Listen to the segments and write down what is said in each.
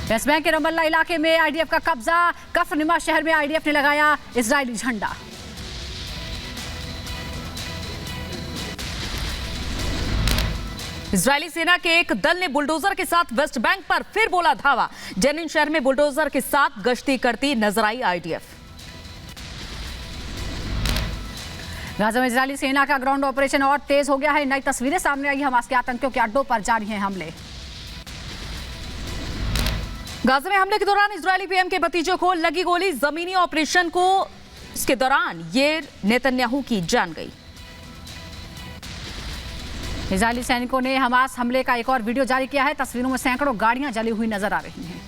West Bank के Ramallah इलाके में आईडीएफ का कब्जा। कफरनुमा शहर में आईडीएफ ने लगाया इजरायली झंडा। इजरायली सेना के एक दल ने बुलडोजर के साथ वेस्ट बैंक पर फिर बोला धावा। जेनिन शहर में बुलडोजर के साथ गश्ती करती नजर आई आईडीएफ। गाजा में इजरायली सेना का ग्राउंड ऑपरेशन और तेज हो गया है। नई तस्वीरें सामने आई। हमास के आतंकियों के अड्डों पर जारी हैं हमले। गाजा में हमले के दौरान इजरायली पीएम के भतीजे को लगी गोली। जमीनी ऑपरेशन को इसके दौरान ये नेतन्याहू की जान गई। इजरायली सैनिकों ने हमास हमले का एक और वीडियो जारी किया है। तस्वीरों में सैकड़ों गाड़ियां जली हुई नजर आ रही हैं।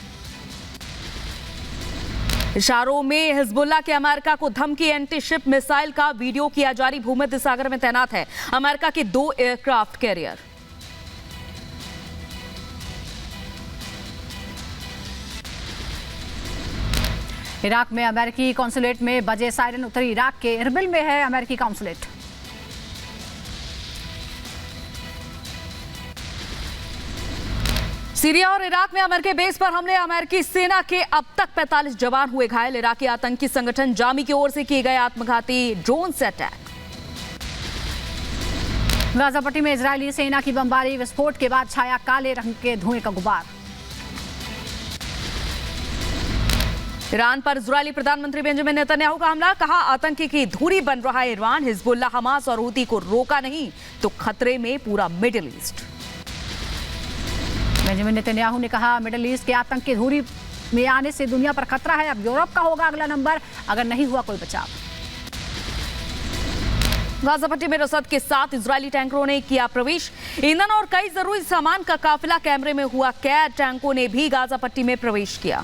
इशारों में हिजबुल्लाह के अमेरिका को धमकी। एंटी शिप मिसाइल का वीडियो किया जारी। भूमध्य सागर में तैनात है अमेरिका के 2 एयरक्राफ्ट कैरियर। इराक में अमेरिकी कॉन्सुलेट में बजे सायरन। उत्तरी इराक के इरबिल में है अमेरिकी कॉन्सुलेट। सीरिया और इराक में अमेरिकी बेस पर हमले। अमेरिकी सेना के अब तक 45 जवान हुए घायल। इराकी आतंकी संगठन जामी की ओर से किए गए आत्मघाती ड्रोन से अटैक। गाजा पट्टी में इजरायली सेना की बमबारी। विस्फोट के बाद छाया काले रंग के धुएं का गुबार। ईरान पर इजरायली प्रधानमंत्री बेंजामिन नेतन्याहू का हमला। कहा आतंकी की धुरी बन रहा है ईरान। हिजबुल्लाह हमास और हूती को रोका नहीं तो खतरे में पूरा मिडिल ईस्ट। बेंजामिन नेतन्याहू ने कहा मिडिल ईस्ट के आतंक की धुरी में आने से दुनिया पर खतरा है। अब यूरोप का होगा अगला नंबर अगर नहीं हुआ कोई बचाव। गाजा पट्टी में रसद के साथ इजरायली टैंकरों ने किया प्रवेश। ईंधन और कई जरूरी सामान का काफिला कैमरे में हुआ कैद। टैंकों ने भी गाजा पट्टी में प्रवेश किया।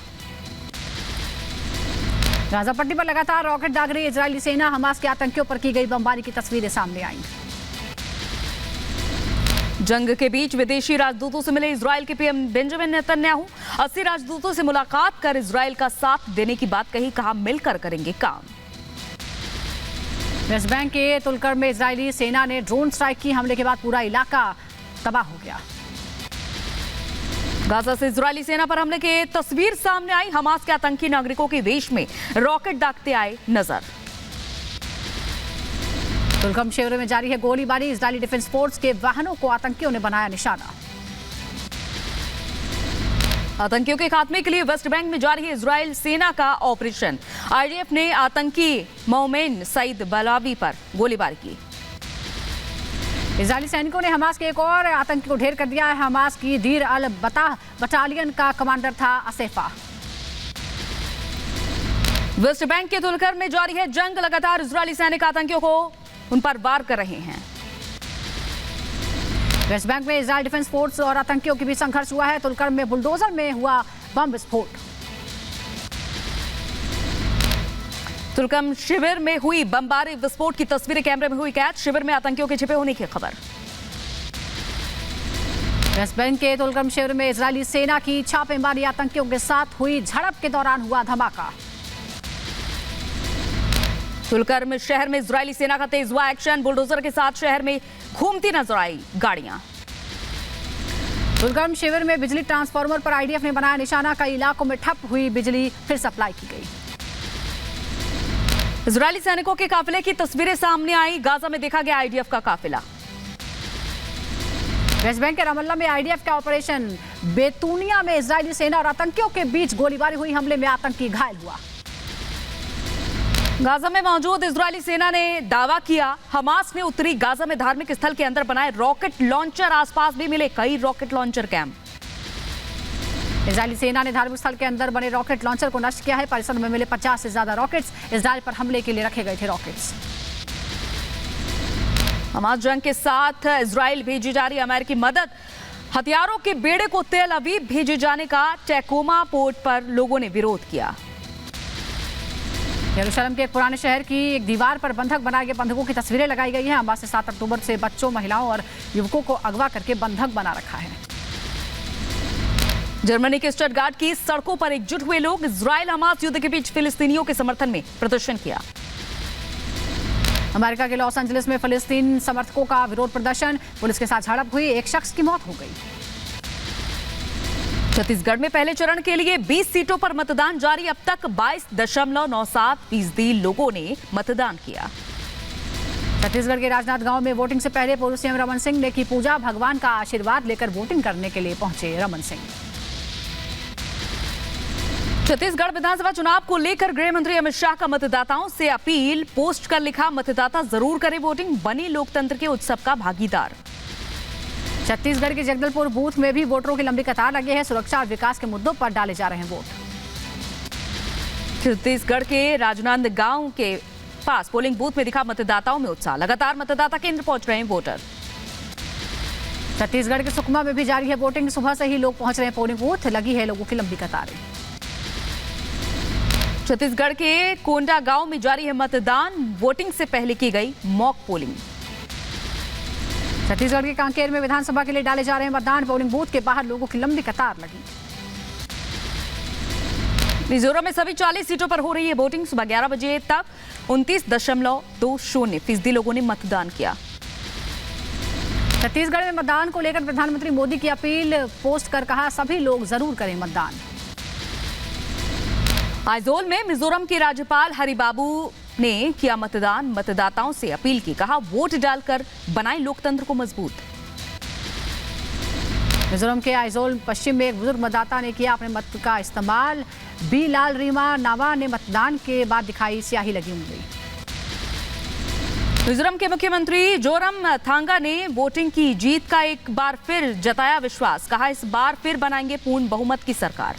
गाजा पट्टी पर लगातार रॉकेट दाग रही इजरायली सेना। हमास के आतंकियों पर की गई बमबारी की तस्वीरें सामने आई। जंग के बीच विदेशी राजदूतों से मिले इजरायल के पीएम बेंजामिन नेतन्याहू। 80 राजदूतों से मुलाकात कर इजरायल का साथ देने की बात कही। कहा मिलकर करेंगे काम। वेस्ट बैंक के तुलकर में इजरायली सेना ने ड्रोन स्ट्राइक की। हमले के बाद पूरा इलाका तबाह हो गया। गाजा से इजरायली सेना पर हमले की तस्वीर सामने आई। हमास के आतंकी नागरिकों के वेश में रॉकेट दागते आए नजर। तुलकम शहर में जारी है गोलीबारी। इजरायली डिफेंस फोर्स के वाहनों को आतंकियों ने बनाया निशाना। आतंकियों के खात्मे के लिए वेस्ट बैंक में जारी है इजरायल सेना का ऑपरेशन। आईडीएफ ने आतंकी मोमेन सईद बलावी पर गोलीबारी की। इजरायली सैनिकों ने हमास के एक और आतंकी को ढेर कर दिया है। हमास की दीर अल बताह बटालियन का कमांडर था असेफा। वेस्ट बैंक के तुलकर में जारी है जंग। लगातार इजरायली सैनिक आतंकियों को उन पर वार कर रहे हैं। वेस्ट बैंक में इजरायल डिफेंस फोर्स और आतंकियों के बीच संघर्ष हुआ है। तुलकर में बुलडोजर में हुआ बम विस्फोट। तुलकम शिविर में हुई बमबारी विस्फोट की तस्वीरें कैमरे में हुई कैद। शिविर में आतंकियों के छिपे होने की खबर। वेस्ट बैंक के तुलकम शिविर में इजरायली सेना की छापेमारी। आतंकियों के साथ हुई झड़प के दौरान हुआ धमाका। तुलकर्म शहर में इजरायली सेना का तेज हुआ एक्शन। बुलडोजर के साथ शहर में घूमती नजर आई गाड़ियां। तुलकर्म शिविर में बिजली ट्रांसफार्मर पर आईडीएफ ने बनाया निशाना। कई इलाकों में ठप हुई बिजली फिर सप्लाई की गई। इजरायली सैनिकों के काफिले की तस्वीरें सामने आई। गाजा में देखा गया आईडीएफ का काफिला। वेस्ट बैंक के रमल्ला में आईडीएफ का ऑपरेशन। बेतूनिया में इजरायली सेना और आतंकियों के बीच गोलीबारी हुई। हमले में आतंकी घायल हुआ। गाजा में मौजूद इजरायली सेना ने दावा किया हमास ने उत्तरी गाजा में धार्मिक स्थल के अंदर बनाए रॉकेट लॉन्चर। आसपास भी मिले कई रॉकेट लॉन्चर कैंप। इजरायली सेना ने धार्मिक स्थल के अंदर बने रॉकेट लॉन्चर को नष्ट किया है। परिसर में मिले 50 से ज्यादा रॉकेट्स इजरायल पर हमले के लिए रखे गए थे रॉकेट्स। हमास जंग के साथ इजरायल भेजी जा रही अमेरिकी मदद। हथियारों के बेड़े को तेल अवीव भेजे जाने का टैकोमा पोर्ट पर लोगों ने विरोध किया। यरूशलेम के एक पुराने शहर की एक दीवार पर बंधक बनाए गए बंधकों की तस्वीरें लगाई गई हैं। हमास से 7 अक्टूबर से बच्चों, महिलाओं और युवकों को अगवा करके बंधक बना रखा है। जर्मनी के स्टटगार्ट की सड़कों पर एकजुट हुए लोग। इजरायल हमास युद्ध के बीच फिलिस्तीनियों के समर्थन में प्रदर्शन किया। अमेरिका के लॉस एंजलिस में फिलिस्तीन समर्थकों का विरोध प्रदर्शन। पुलिस के साथ झड़प हुई। एक शख्स की मौत हो गई। छत्तीसगढ़ में पहले चरण के लिए 20 सीटों पर मतदान जारी। अब तक 22.97% लोगों ने मतदान किया। छत्तीसगढ़ के राजनांद गांव में वोटिंग से पहले पूर्व सीएम रमन सिंह ने की पूजा। भगवान का आशीर्वाद लेकर वोटिंग करने के लिए पहुंचे रमन सिंह। छत्तीसगढ़ विधानसभा चुनाव को लेकर गृह मंत्री अमित शाह का मतदाताओं से अपील। पोस्ट कर लिखा, मतदाता जरूर करें वोटिंग, बने लोकतंत्र के उत्सव का भागीदार। छत्तीसगढ़ के जगदलपुर बूथ में भी वोटरों की लंबी कतार लगी है। सुरक्षा और विकास के मुद्दों पर डाले जा रहे हैं वोट। छत्तीसगढ़ के राजनांद गांव के पास पोलिंग बूथ में दिखा मतदाताओं में उत्साह। लगातार मतदाता केंद्र पहुंच रहे हैं वोटर। छत्तीसगढ़ के सुकमा में भी जारी है वोटिंग। सुबह से ही लोग पहुंच रहे हैं पोलिंग बूथ। लगी है लोगों की लंबी कतारें। छत्तीसगढ़ के कोंडा गांव में जारी है मतदान। वोटिंग से पहले की गई मॉक पोलिंग। छत्तीसगढ़ के कांकेर में विधानसभा के लिए डाले जा रहे हैं मतदान। पोलिंग बूथ के बाहर लोगों की लंबी कतार लगी। मिजोरम में सभी 40 सीटों पर हो रही है वोटिंग। सुबह 11 बजे तक 29.20% लोगों ने मतदान किया। छत्तीसगढ़ में मतदान को लेकर प्रधानमंत्री मोदी की अपील पोस्ट कर कहा, सभी लोग जरूर करें मतदान। आइजोल में मिजोरम के राज्यपाल हरिबाबू ने किया मतदान। मतदाताओं से अपील की, कहा वोट डालकर बनाएं लोकतंत्र को मजबूत। मिजोरम के आइजोल पश्चिम में एक बुजुर्ग मतदाता ने किया अपने मत का इस्तेमाल। बी लाल रीमा नावा ने मतदान के बाद दिखाई स्याही लगी उंगली। मिजोरम के मुख्यमंत्री जोरम थांगा ने वोटिंग की जीत का एक बार फिर जताया विश्वास। कहा इस बार फिर बनाएंगे पूर्ण बहुमत की सरकार।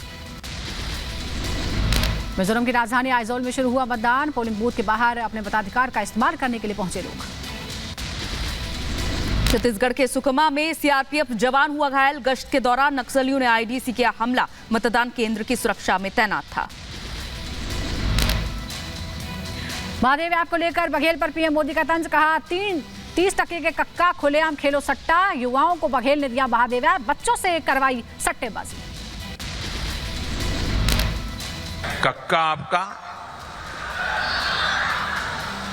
मिजोरम की राजधानी आइजोल में शुरू हुआ मतदान। पोलिंग बूथ के बाहर अपने मताधिकार का इस्तेमाल करने के लिए पहुंचे लोग। छत्तीसगढ़ के सुकमा में सीआरपीएफ जवान हुआ घायल। गश्त के दौरान नक्सलियों ने आईडी से किया हमला। मतदान केंद्र की सुरक्षा में तैनात था। महादेव ऐप को लेकर बघेल पर पीएम मोदी का तंज। कहा 30% के कक्का खुलेआम खेलो सट्टा। युवाओं को बघेल ने दिया महादेव ऐप। बच्चों से करवाई सट्टेबाजी। कक्का आपका,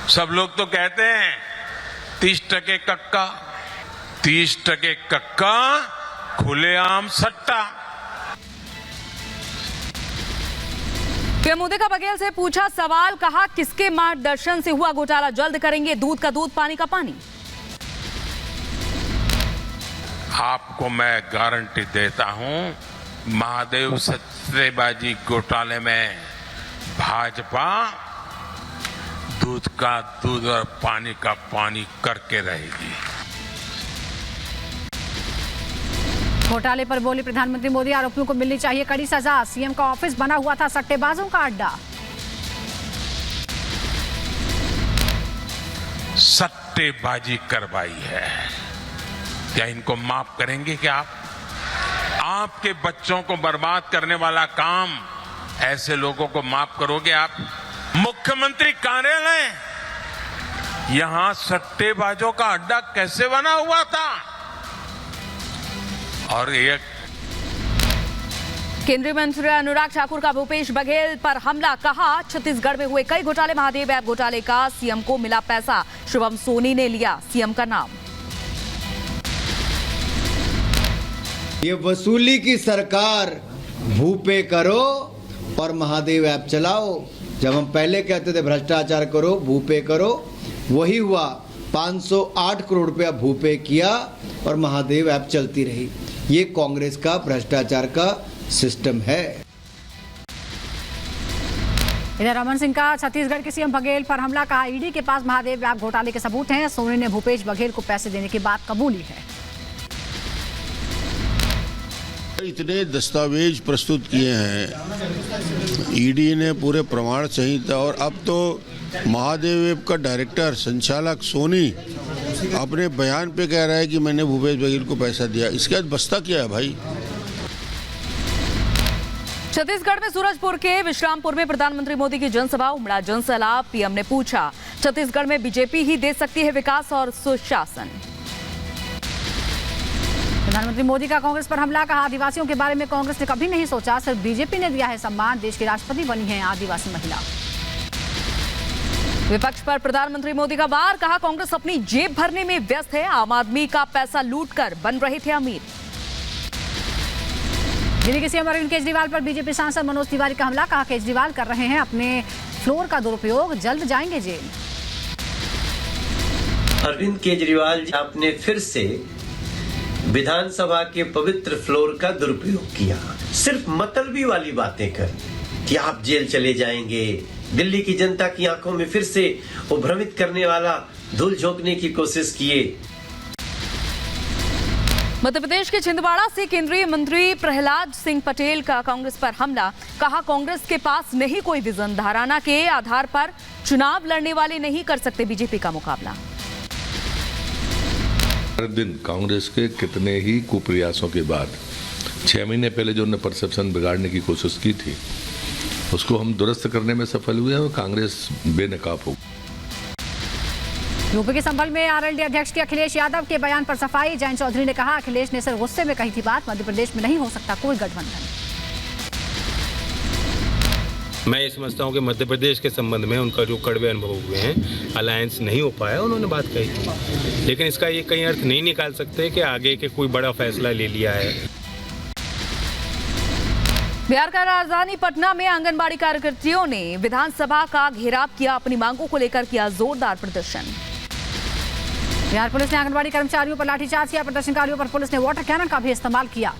सब लोग तो कहते हैं 30% कक्का, 30% कक्का खुलेआम सट्टा। पीएम मोदी का बघेल से पूछा सवाल। कहा किसके मार्गदर्शन से हुआ घोटाला, जल्द करेंगे दूध का दूध पानी का पानी। आपको मैं गारंटी देता हूं, महादेव सट्टेबाजी घोटाले में भाजपा दूध का दूध और पानी का पानी करके रहेगी। घोटाले पर बोले प्रधानमंत्री मोदी, आरोपियों को मिलनी चाहिए कड़ी सजा। सीएम का ऑफिस बना हुआ था सट्टेबाजों का अड्डा। सट्टेबाजी करवाई है, क्या इनको माफ करेंगे क्या आप? आपके बच्चों को बर्बाद करने वाला काम ऐसे लोगों को माफ करोगे आप? मुख्यमंत्री कार्यालय यहां सट्टेबाजों का अड्डा कैसे बना हुआ था? और एक केंद्रीय मंत्री अनुराग ठाकुर का भूपेश बघेल पर हमला। कहा छत्तीसगढ़ में हुए कई घोटाले, महादेव ऐप घोटाले का सीएम को मिला पैसा। शुभम सोनी ने लिया सीएम का नाम। ये वसूली की सरकार, भूपे करो और महादेव ऐप चलाओ। जब हम पहले कहते थे भ्रष्टाचार करो, भूपे करो, वही हुआ। 508 करोड़ रुपया भूपे किया और महादेव ऐप चलती रही। ये कांग्रेस का भ्रष्टाचार का सिस्टम है। इधर रमन सिंह का छत्तीसगढ़ के सीएम बघेल पर हमला। कहा ईडी के पास महादेव ऐप घोटाले के सबूत हैं। सोनी ने भूपेश बघेल को पैसे देने की बात कबूली है। इतने दस्तावेज प्रस्तुत किए हैं ईडी ने, पूरे प्रमाण सहित। और अब तो महादेव ऐप का डायरेक्टर संचालक सोनी अपने बयान पे कह रहा है कि मैंने भूपेश बघेल को पैसा दिया। इसके बाद बस्ता क्या है भाई? छत्तीसगढ़ में सूरजपुर के विश्रामपुर में प्रधानमंत्री मोदी की जनसभा। उमड़ा जनसैलाब। पीएम ने पूछा छत्तीसगढ़ में बीजेपी ही दे सकती है विकास और सुशासन। प्रधानमंत्री मोदी का कांग्रेस पर हमला। कहा आदिवासियों के बारे में कांग्रेस ने कभी नहीं सोचा, सिर्फ बीजेपी ने दिया है सम्मान। देश की राष्ट्रपति बनी है आदिवासी महिला। विपक्ष पर प्रधानमंत्री मोदी का वार। कहा कांग्रेस अपनी जेब भरने में व्यस्त है। आम आदमी का पैसा लूटकर बन रहे थे अमीर। दिल्ली के सीएम अरविंद केजरीवाल पर बीजेपी सांसद मनोज तिवारी का हमला, कहा केजरीवाल कर रहे हैं अपने फ्लोर का दुरुपयोग, जल्द जाएंगे जेल। अरविंद केजरीवाल जी आपने फिर से विधानसभा के पवित्र फ्लोर का दुरुपयोग किया, सिर्फ मतलबी वाली बातें कर कि आप जेल चले जाएंगे। दिल्ली की जनता की आंखों में फिर से वो भ्रमित करने वाला धूल झोंकने की कोशिश किए। मध्य प्रदेश के छिंदवाड़ा से केंद्रीय मंत्री प्रहलाद सिंह पटेल का कांग्रेस पर हमला, कहा कांग्रेस के पास नहीं कोई विजन, धारणा के आधार पर चुनाव लड़ने वाले नहीं कर सकते बीजेपी का मुकाबला। हर दिन कांग्रेस के कितने ही कुप्रयासों के बाद 6 महीने पहले जो उन्होंने परसेप्शन बिगाड़ने की कोशिश की थी, उसको हम दुरुस्त करने में सफल हुए और कांग्रेस बेनकाब हो। यूपी के संभल में आरएलडी अध्यक्ष के अखिलेश यादव के बयान पर सफाई, जयंत चौधरी ने कहा अखिलेश ने सिर्फ गुस्से में कही थी बात, मध्य प्रदेश में नहीं हो सकता कोई गठबंधन। मैं ये समझता हूँ कि मध्य प्रदेश के संबंध में उनका जो कड़वे अनुभव हुए हैं, अलायंस नहीं हो पाया, उन्होंने बात कही थी, लेकिन इसका ये कहीं अर्थ नहीं निकाल सकते कि आगे के कोई बड़ा फैसला ले लिया है। बिहार का राजधानी पटना में आंगनबाड़ी कार्यकर्तियों ने विधानसभा का घेराव किया, अपनी मांगों को लेकर किया जोरदार प्रदर्शन। बिहार पुलिस ने आंगनबाड़ी कर्मचारियों पर लाठीचार्ज किया, प्रदर्शनकारियों पर पुलिस ने वाटर कैनन का भी इस्तेमाल किया।